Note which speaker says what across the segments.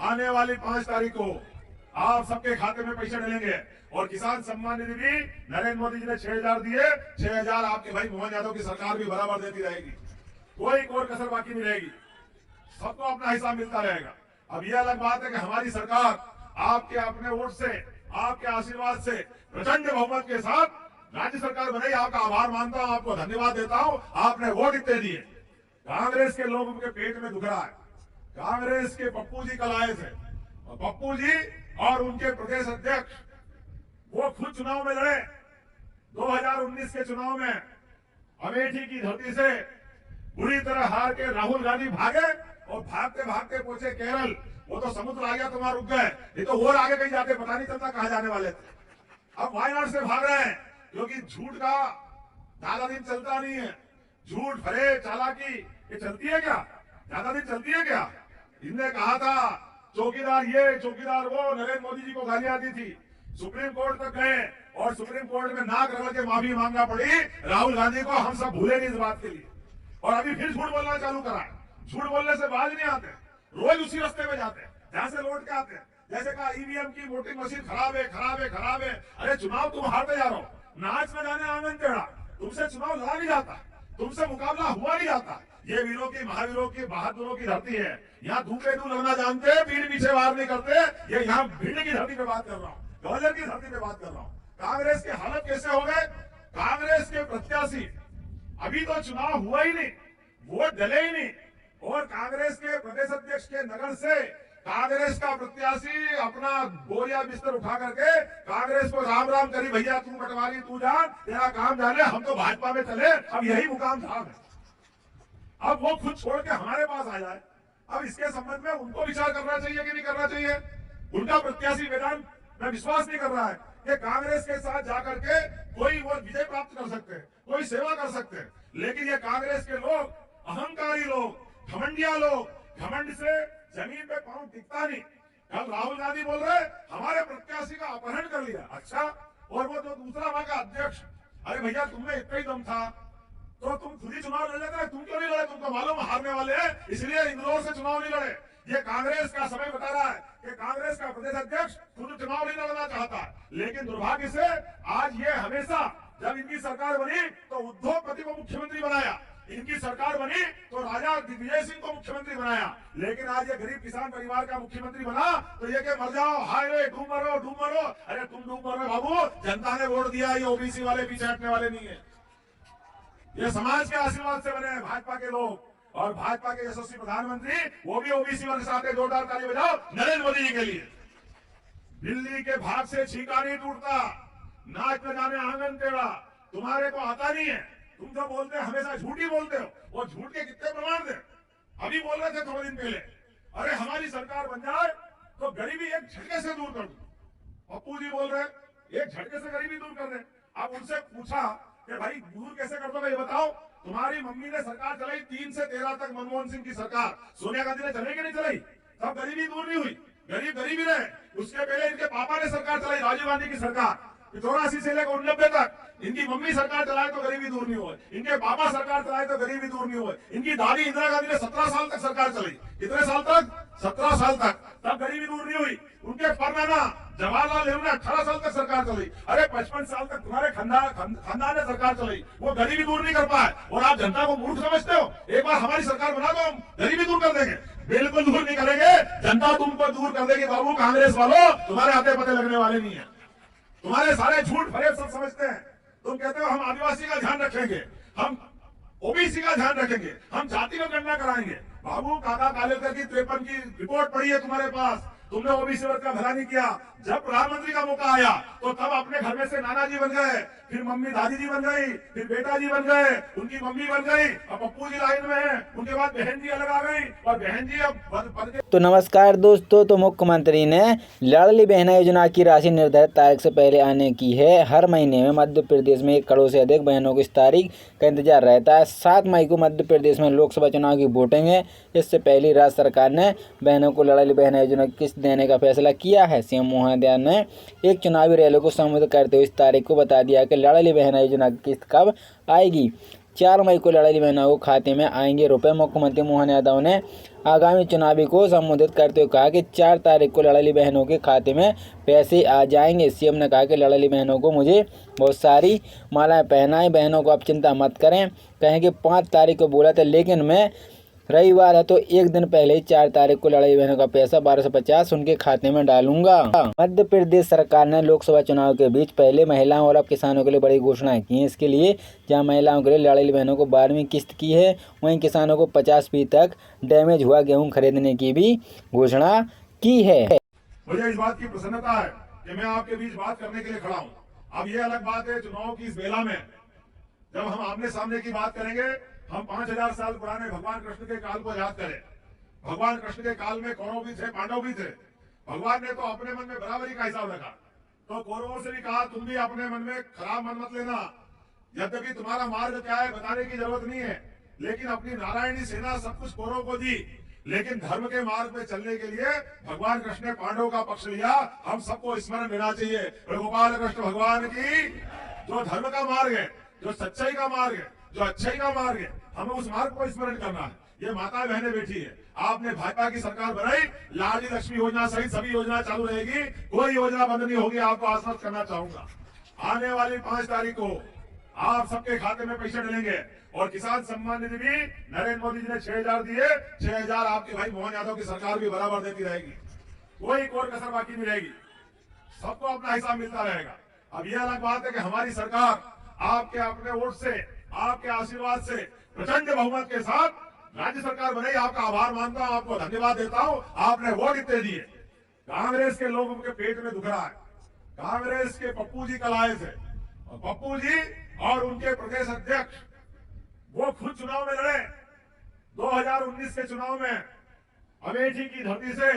Speaker 1: आने वाली 5 तारीख को आप सबके खाते में पैसे डलेंगे। और किसान सम्मान निधि भी नरेंद्र मोदी जी ने 6,000 दिए, 6,000 आपके भाई मोहन यादव की सरकार भी बराबर देती रहेगी, कोई और कसर बाकी नहीं रहेगी, सबको अपना हिसाब मिलता रहेगा। अब यह अलग बात है कि हमारी सरकार आपके अपने वोट से, आपके आशीर्वाद से प्रचंड बहुमत के साथ राज्य सरकार बनाई। आपका आभार मानता हूं, आपको धन्यवाद देता हूं, आपने वोट इतने दिए। कांग्रेस के लोगों के पेट में दुख रहा है। कांग्रेस के पप्पू जी कल आए थे और पप्पू जी और उनके प्रदेश अध्यक्ष वो खुद चुनाव में लड़े। 2019 के चुनाव में अमेठी की धरती से बुरी तरह हार के राहुल गांधी भागे और भागते भागते पहुंचे केरल। वो तो समुद्र आ गया तो वहां रुक गए, नहीं तो और आगे कहीं जाते पता नहीं चलता कहां जाने वाले थे। अब वायनाड से भाग रहे हैं क्योंकि झूठ का ज्यादा दिन चलता नहीं है। झूठ, फरेब, चालाकी ये चलती है क्या? ज्यादा दिन चलती है क्या? इनने कहा था चौकीदार ये चौकीदार वो, नरेंद्र मोदी जी को गालियां दी थी, सुप्रीम कोर्ट तक गए और सुप्रीम कोर्ट में नाक रगड़ के माफी मांगना पड़ी राहुल गांधी को। हम सब भूले नहीं इस बात के लिए, और अभी फिर झूठ बोलना चालू करा है। झूठ बोलने से बाज नहीं आते, रोज उसी रास्ते में जाते हैं जहां से लौट के आते हैं। जैसे कहा ईवीएम की वोटिंग मशीन खराब है, खराब है, खराब है। अरे चुनाव तुम हारते जा रहे हो, नाच में जाने आंगन टेढ़ा। तुमसे चुनाव लड़ा नहीं जाता, तुमसे मुकाबला हुआ नहीं जाता। ये वीरों की, महावीरों की, बहादुरों की धरती है। यहाँ धूपे धू लगना जानते हैं, पीठ पीछे वार नहीं करते। ये यहाँ भिंड की धरती पे बात कर रहा हूँ, ग्वालियर की धरती पे बात कर रहा हूँ। कांग्रेस के हालत कैसे हो गए? कांग्रेस के प्रत्याशी अभी तो चुनाव हुआ ही नहीं, वोट डले ही नहीं, और कांग्रेस के प्रदेश अध्यक्ष के नगर से कांग्रेस का प्रत्याशी अपना बोरिया बिस्तर उठा करके कांग्रेस को राम राम करी, भैया तू पटवारी तू जान, तेरा काम जाने, हम तो भाजपा में चले। अब यही मुकाम था। अब वो खुद छोड़ के हमारे पास आ जाए। अब इसके संबंध में उनको विचार करना चाहिए कि नहीं करना चाहिए? उनका प्रत्याशी मैदान में विश्वास नहीं कर रहा है कि कांग्रेस के साथ जाकर के कोई वो विजय प्राप्त कर सकते हैं, कोई सेवा कर सकते हैं। लेकिन ये कांग्रेस के लोग, अहंकारी लोग, घमंडिया लोग, घमंड से जमीन पे पांव टिकता नहीं। कल राहुल गांधी बोल रहे हमारे प्रत्याशी का अपहरण कर लिया। अच्छा, और वो जो दूसरा वहां का अध्यक्ष, अरे भैया तुम्हें इतना ही दम था तो तुम खुद ही चुनाव लड़ लेते, तुम क्यों नहीं लड़े? तुमको मालूम हारने वाले हैं, इसलिए इंदौर से चुनाव नहीं लड़े। ये कांग्रेस का समय बता रहा है कि कांग्रेस का प्रदेश अध्यक्ष खुद चुनाव नहीं लड़ना चाहता। लेकिन दुर्भाग्य से आज ये हमेशा, जब इनकी सरकार बनी तो उद्योगपति को मुख्यमंत्री बनाया, इनकी सरकार बनी तो राजा दिग्विजय सिंह को मुख्यमंत्री बनाया। लेकिन आज ये गरीब किसान परिवार का मुख्यमंत्री बना तो ये के मर जाओ, हाय रे डूब मरो, डूब मरो। अरे तुम डूब मरो बाबू, जनता ने वोट दिया। ये ओबीसी वाले पीछे हटने वाले नहीं है, ये समाज के आशीर्वाद से बने हैं भाजपा के लोग। और भाजपा के यशस्वी प्रधानमंत्री वो भी ओबीसी वर्ग से आते। जोरदार ताली बजाओ नरेंद्र मोदी जी के लिए। दिल्ली के भाग से छीका नहीं टूटता, नाच में जाने आंगन टेढ़ा। तुम्हारे को आता नहीं है, तुम जो बोलते हैं हमेशा झूठ ही बोलते हो। वो झूठ के कितने प्रमाण थे? अभी बोल रहे थे थोड़े दिन पहले, अरे हमारी सरकार बन जाए तो गरीबी एक झटके से दूर कर दो। पप्पू जी बोल रहे एक झटके से गरीबी दूर कर दे। अब उनसे पूछा कि भाई दूर कैसे कर दोगे ये बताओ। तुम्हारी मम्मी ने सरकार चलाई 3 से 13 तक, मनमोहन सिंह की सरकार, सोनिया गांधी ने चलाई कि नहीं चलाई? तब गरीबी दूर नहीं हुई, गरीब गरीबी रहे। उसके पहले इनके पापा ने सरकार चलाई, राजीव गांधी की सरकार, 84 से लेकर 89 तक। इनकी मम्मी सरकार चलाए तो गरीबी दूर नहीं हुई, इनके पापा सरकार चलाए तो गरीबी दूर नहीं हुई। इनकी दादी इंदिरा गांधी ने 17 साल तक सरकार चलाई। कितने साल तक? 17 साल तक, तब गरीबी दूर नहीं हुई। उनके परनाना जवाहरलाल नेहरू ने 18 साल तक सरकार चलाई। अरे 55 साल तक तुम्हारे खानदान ने सरकार चलाई, वो गरीबी दूर नहीं कर पाए। और आप जनता को मूर्ख समझते हो? एक बार हमारी सरकार बना दो, हम गरीबी दूर कर देंगे। बिल्कुल दूर नहीं करेंगे, जनता तुमको दूर कर देगी। बाबू कांग्रेस वालों, तुम्हारे हाथे पते लगने वाले नहीं है। तुम्हारे सारे झूठ फरेब सब समझते हैं। तुम कहते हो हम आदिवासी का ध्यान रखेंगे, हम ओबीसी का ध्यान रखेंगे, हम जाति का गणना कराएंगे। बाबू काका कालेकर की 53 की रिपोर्ट पड़ी है तुम्हारे पास, तुमने ओबीसी वर्ग का भला नहीं किया। जब प्रधानमंत्री का मौका आया तो तब अपने घर में से नाना जी बन गए, फिर मम्मी दादी जी बन गई, फिर बेटा जी बन गए, उनकी मम्मी बन गई, अब पप्पू जी लाइन में है, उनके बाद बहन जी अलग आ गई, और बहन जी अब बन गई।
Speaker 2: तो नमस्कार दोस्तों, तो मुख्यमंत्री ने लाडली बहना योजना की राशि निर्धारित तारीख से पहले आने की है। हर महीने में मध्य प्रदेश में 1 करोड़ से अधिक बहनों को इस तारीख का इंतजार रहता है। 7 मई को मध्य प्रदेश में लोकसभा चुनाव की वोटिंग है। इससे पहले राज्य सरकार ने बहनों को लाडली बहना योजना की किस्त देने का फैसला किया है। सीएम मोहन यादव ने एक चुनावी रैली को संबोधित करते हुए इस तारीख को बता दिया कि लाडली बहना योजना की किस्त कब आएगी। 4 मई को लाड़ली बहनों को खाते में आएंगे रुपए। मुख्यमंत्री मोहन यादव ने आगामी चुनावी को संबोधित करते हुए कहा कि 4 तारीख को लाड़ली बहनों के खाते में पैसे आ जाएंगे। सीएम ने कहा कि लाड़ली बहनों को मुझे बहुत सारी मालाएं पहनाएं। बहनों को आप चिंता मत करें। कहें कि 5 तारीख को बोला था, लेकिन मैं रविवार है तो एक दिन पहले ही 4 तारीख को लाड़ली बहनों का पैसा 1250 उनके खाते में डालूंगा। मध्य प्रदेश सरकार ने लोकसभा चुनाव के बीच पहले महिलाओं और अब किसानों के लिए बड़ी घोषणाएं की हैं। इसके लिए जहां महिलाओं के लिए लाड़ली बहनों को 12वीं किस्त की है, वहीं किसानों को 50% तक डैमेज हुआ गेहूँ खरीदने की भी घोषणा की है।
Speaker 1: मुझे इस बात की प्रसन्नता है कि मैं आपके बीच बात करने के लिए खड़ा हूँ। अब ये अलग बात है चुनाव की इस बेला में जब हम आमने सामने की बात करेंगे, हम 5000 साल पुराने भगवान कृष्ण के काल को याद करें। भगवान कृष्ण के काल में कौरव भी थे, पांडव भी थे। भगवान ने तो अपने मन में बराबरी का हिसाब रखा, तो कौरवों से भी कहा तुम भी अपने मन में खराब मन मत लेना। यद्यपि तुम्हारा मार्ग क्या है बताने की जरूरत नहीं है, लेकिन अपनी नारायणी सेना सब कुछ कौरव को दी, लेकिन धर्म के मार्ग पे चलने के लिए भगवान कृष्ण ने पांडव का पक्ष लिया। हम सबको स्मरण लेना चाहिए गोपाल कृष्ण भगवान की। जो धर्म का मार्ग है, जो सच्चाई का मार्ग है, जो अच्छाई का मार्ग है, हमें उस मार्ग को स्मरण करना है। ये माता बहनें बैठी है, आपने भाजपा की सरकार बनाई, लाडली लक्ष्मी योजना सहित सभी योजना चालू रहेगी, कोई योजना बंद नहीं होगी। आपको आश्वस्त करना चाहूंगा, आने वाली 5 तारीख को आप सबके खाते में पैसे डलेंगे। और किसान सम्मान निधि भी नरेंद्र मोदी जी ने 6000 दिए, 6000 आपके भाई मोहन यादव की सरकार भी बराबर देती रहेगी, कोई कोर कसर बाकी नहीं रहेगी, सबको अपना हिसाब मिलता रहेगा। अब यह अलग बात है कि हमारी सरकार आपके अपने वोट से, आपके आशीर्वाद से प्रचंड बहुमत के साथ राज्य सरकार बनाई। आपका आभार मानता हूं, आपको धन्यवाद देता हूं, आपने वोट इतने दिए। कांग्रेस के लोगों के पेट में दुख रहा है। कांग्रेस के पप्पू जी कल आए थे, और पप्पू जी और उनके प्रदेश अध्यक्ष वो खुद चुनाव में लड़े। 2019 के चुनाव में अमेठी की धरती से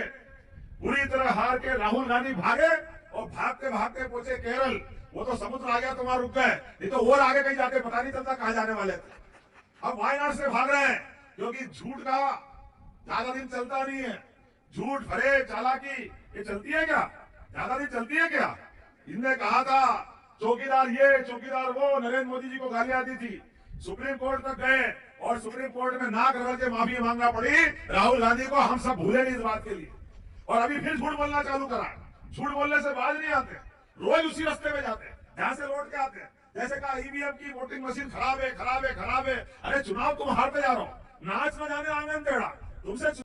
Speaker 1: बुरी तरह हार के राहुल गांधी भागे और भागते भागते पहुंचे केरल। वो तो समुद्र आ गया, तुम्हारा रुक गए, नहीं तो और आगे कहीं जाके पता नहीं चलता कहां जाने वाले थे। अब वायनाड से भाग रहे हैं, क्योंकि झूठ का ज्यादा दिन चलता नहीं है। झूठ भरे चालाकी ये चलती है क्या? ज्यादा दिन चलती है क्या? इनने कहा था चौकीदार ये चौकीदार वो, नरेंद्र मोदी जी को गालियां दी थी, सुप्रीम कोर्ट तक गए और सुप्रीम कोर्ट में नाक रगड़ के माफी मांगना पड़ी राहुल गांधी को। हम सब भूले नहीं इस बात के लिए, और अभी फिर झूठ बोलना चालू करा। झूठ बोलने से बाज नहीं आते, रोज उसी रास्ते में जाते हैं जहां से लौट के आते हैं। जैसे कहा ईवीएम की वोटिंग मशीन खराब है, खराब है, खराब है। अरे चुनाव तुम हारते जा रहे हो, नाच न जाने आंगन टेढ़ा तुमसे।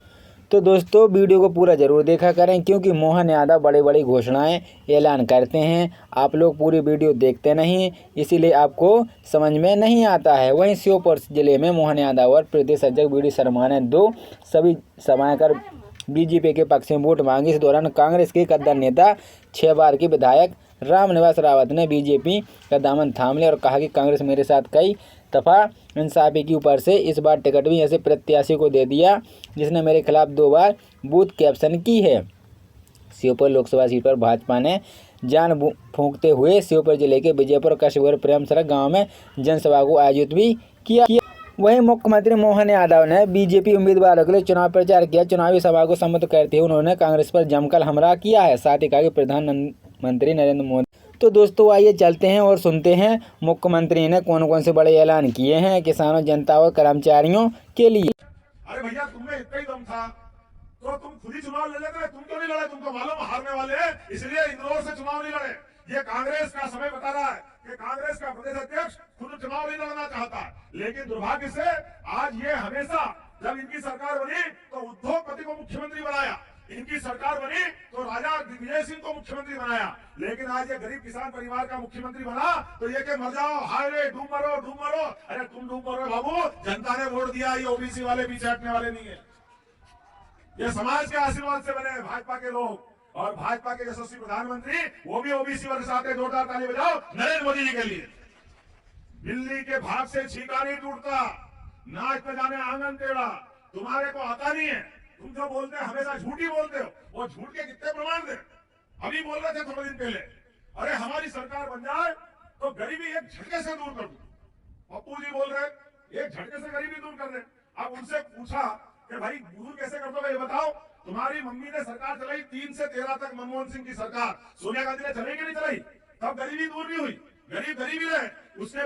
Speaker 2: तो दोस्तों वीडियो को पूरा जरूर देखा करें, क्योंकि मोहन यादव बड़ी बड़ी घोषणाएं ऐलान करते हैं। आप लोग पूरी वीडियो देखते नहीं, इसीलिए आपको समझ में नहीं आता है। वहीं श्योपुर जिले में मोहन यादव और प्रदेश अध्यक्ष वी डी शर्मा ने 2 सभी सभाएं कर बीजेपी के पक्ष में वोट मांगी। इस दौरान कांग्रेस के कद्दार नेता 6 बार के विधायक रामनिवास रावत ने बीजेपी का दामन थाम लिया और कहा कि कांग्रेस मेरे साथ कई दफा इंसाफी के ऊपर से इस बार टिकट भी ऐसे प्रत्याशी को दे दिया जिसने मेरे खिलाफ 2 बार बूथ कैप्शन की है। श्योपुर लोकसभा सीट पर भाजपा ने जान फूंकते हुए श्योपुर जिले के विजयपुर कस्बे प्रेम सड़क गाँव में जनसभा को आयोजित भी किया। वहीं मुख्यमंत्री मोहन यादव ने बीजेपी उम्मीदवारों के लिए चुनाव प्रचार किया। चुनावी सभा को संबोधित करते हुए उन्होंने कांग्रेस पर जमकर हमला किया है। साथ ही कहा कि प्रधानमंत्री नरेंद्र मोदी। तो दोस्तों आइए चलते हैं और सुनते हैं मुख्यमंत्री ने कौन कौन से बड़े ऐलान किए हैं किसानों, जनता और कर्मचारियों के लिए।
Speaker 1: अरे भैया तुम्हें इतना ही दम था तो तुम खुद ही चुनाव ले लेते, तुम क्यों नहीं लड़े? तुमको मालूम हारने वाले हैं, इसलिए इंदौर से चुनाव नहीं लड़े। ये कांग्रेस का समय बता रहा है कि कांग्रेस का प्रदेश अध्यक्ष खुद चुनाव नहीं लड़ना चाहता, लेकिन दुर्भाग्य से आज ये हमेशा जब इनकी सरकार बनी तो उद्योगपति को मुख्यमंत्री बनाया, इनकी सरकार बनी तो राजा दिग्विजय सिंह को मुख्यमंत्री बनाया, लेकिन आज ये गरीब किसान परिवार का मुख्यमंत्री बना तो ये के मर जाओ, हाय रे डूब मरो, डूब मरो। अरे तुम डूब मरो बाबू, जनता ने वोट दिया, ये ओबीसी वाले पीछे हटने वाले नहीं है। ये समाज के आशीर्वाद से बने भाजपा के लोग, और भाजपा के यशस्वी प्रधानमंत्री वो भी ओबीसी वर्ग से आते। जोरदार ताली बजाओ नरेंद्र मोदी जी के लिए। बिल्ली के भाग से छीका नहीं टूटता, नाच न जाने आंगन टेढ़ा। तुम्हारे को आता नहीं है, तुम जो बोलते हैं हमेशा झूठी बोलते हो। वो झूठ के कितने प्रमाण थे? अभी बोल रहे थे थोड़े दिन पहले, अरे हमारी सरकार बन जाए तो गरीबी एक झटके से दूर कर दूं। पप्पू जी बोल रहे एक झटके से गरीबी दूर कर दे। अब उनसे पूछा कि भाई दूर कैसे कर दोगे, ये बताओ। तुम्हारी मम्मी ने सरकार चलाई 3 से 13 तक, मनमोहन सिंह की सरकार, सोनिया गांधी ने चलाई कि नहीं चलाई? तब गरीबी दूर नहीं हुई, गरीब गरीबी रहे। उसके